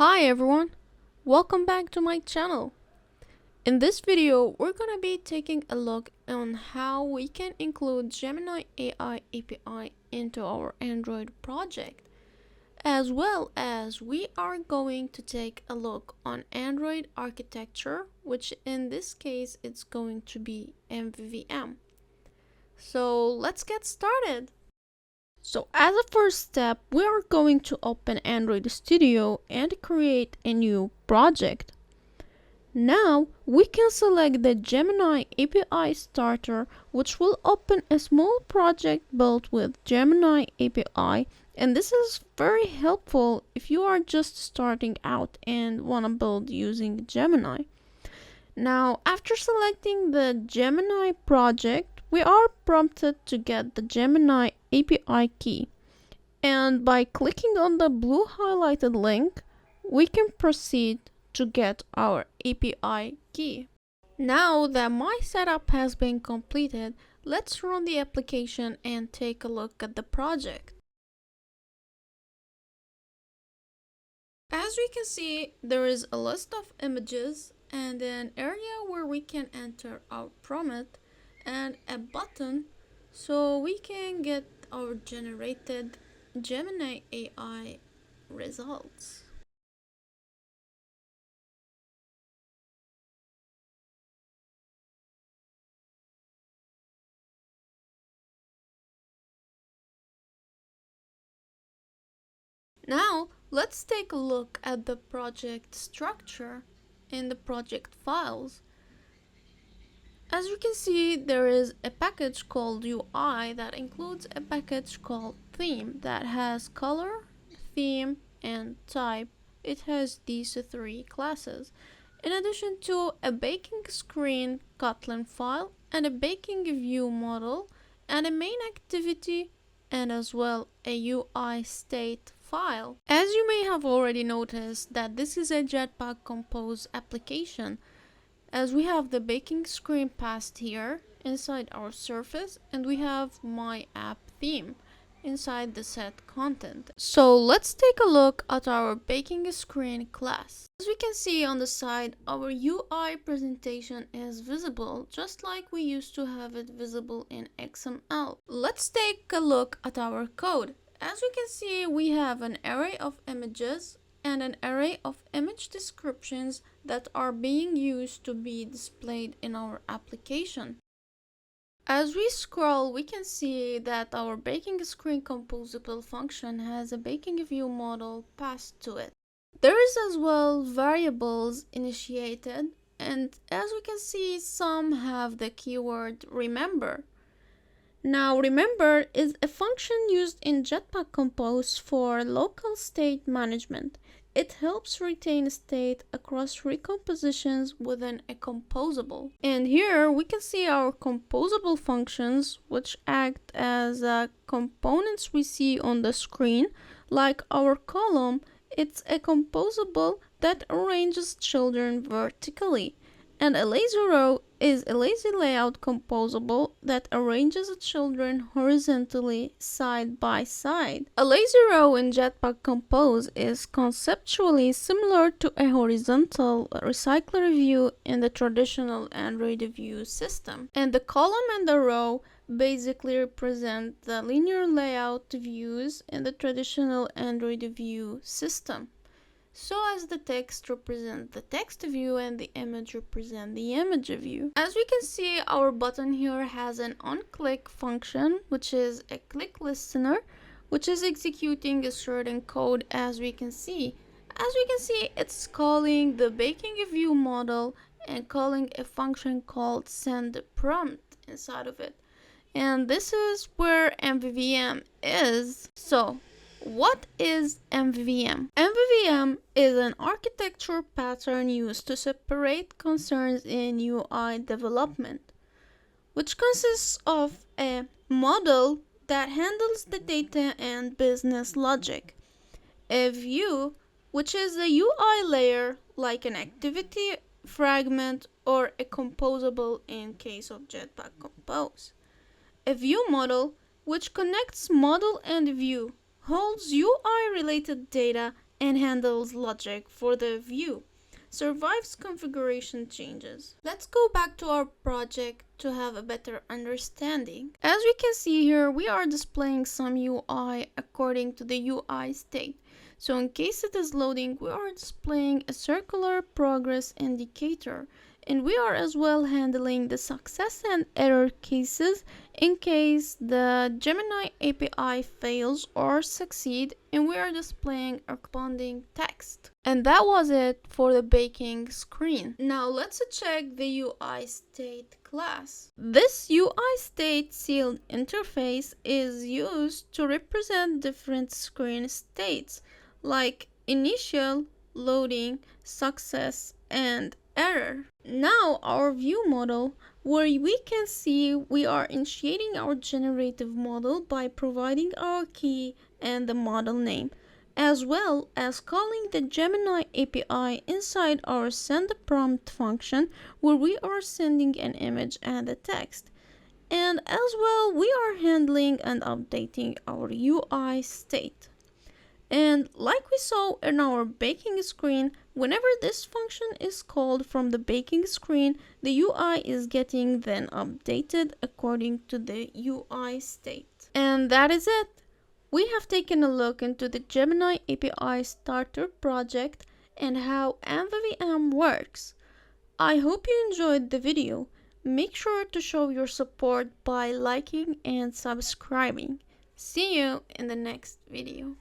Hi everyone, welcome back to my channel. In this video, we're gonna be taking a look on how we can include Gemini AI API into our Android project, as well as we are going to take a look on Android architecture, which in this case it's going to be MVVM. So let's get started. So as a first step, we are going to open Android Studio and create a new project. Now we can select the Gemini API Starter, which will open a small project built with Gemini API, and this is very helpful if you are just starting out and want to build using Gemini. Now, after selecting the Gemini project, we are prompted to get the Gemini API key. And by clicking on the blue highlighted link, we can proceed to get our API key. Now that my setup has been completed, let's run the application and take a look at the project. As we can see, there is a list of images and an area where we can enter our prompt and a button so we can get our generated Gemini AI results. Now let's take a look at the project structure in the project files. As you can see, there is a package called UI that includes a package called theme that has color, theme, and type. It has these three classes, in addition to a baking screen Kotlin file and a baking view model and a main activity and as well a UI state file. As you may have already noticed that this is a Jetpack Compose application, as we have the baking screen passed here inside our surface and we have my app theme inside the set content. So let's take a look at our baking screen class. As we can see on the side, our UI presentation is visible just like we used to have it visible in XML. Let's take a look at our code. As we can see, we have an array of images and an array of image descriptions that are being used to be displayed in our application. As we scroll, we can see that our baking screen composable function has a baking view model passed to it. There is as well variables initiated, and as we can see, some have the keyword remember. Now, remember is a function used in Jetpack Compose for local state management. It helps retain state across recompositions within a composable. And here we can see our composable functions, which act as components we see on the screen. Like our column, it's a composable that arranges children vertically. And a lazy row is a lazy layout composable that arranges the children horizontally side by side. A lazy row in Jetpack Compose is conceptually similar to a horizontal recycler view in the traditional Android view system. And the column and the row basically represent the linear layout views in the traditional Android view system. So as the text represents the text view and the image represents the image view. As we can see, our button here has an onClick function, which is a click listener, which is executing a certain code. As we can see, it's calling the baking view model and calling a function called send prompt inside of it. And this is where MVVM is. So what is MVVM? MVVM is an architecture pattern used to separate concerns in UI development, which consists of a model that handles the data and business logic, a view, which is a UI layer like an activity fragment or a composable in case of Jetpack Compose, a view model, which connects model and view, holds UI related data and handles logic for the view, survives configuration changes. Let's go back to our project to have a better understanding. As we can see here, we are displaying some UI according to the UI state. So in case it is loading, we are displaying a circular progress indicator. And we are as well handling the success and error cases in case the Gemini API fails or succeed, and we are displaying a corresponding text. And that was it for the baking screen. Now let's check the UI state class. This UI state sealed interface is used to represent different screen states like initial, loading, success, and error. Now our view model, where we can see we are initiating our generative model by providing our key and the model name, as well as calling the Gemini API inside our send prompt function, where we are sending an image and a text. And as well, we are handling and updating our UI state. And like we saw in our baking screen, whenever this function is called from the baking screen, the UI is getting then updated according to the UI state. And that is it. We have taken a look into the Gemini API Starter project and how MVVM works. I hope you enjoyed the video. Make sure to show your support by liking and subscribing. See you in the next video.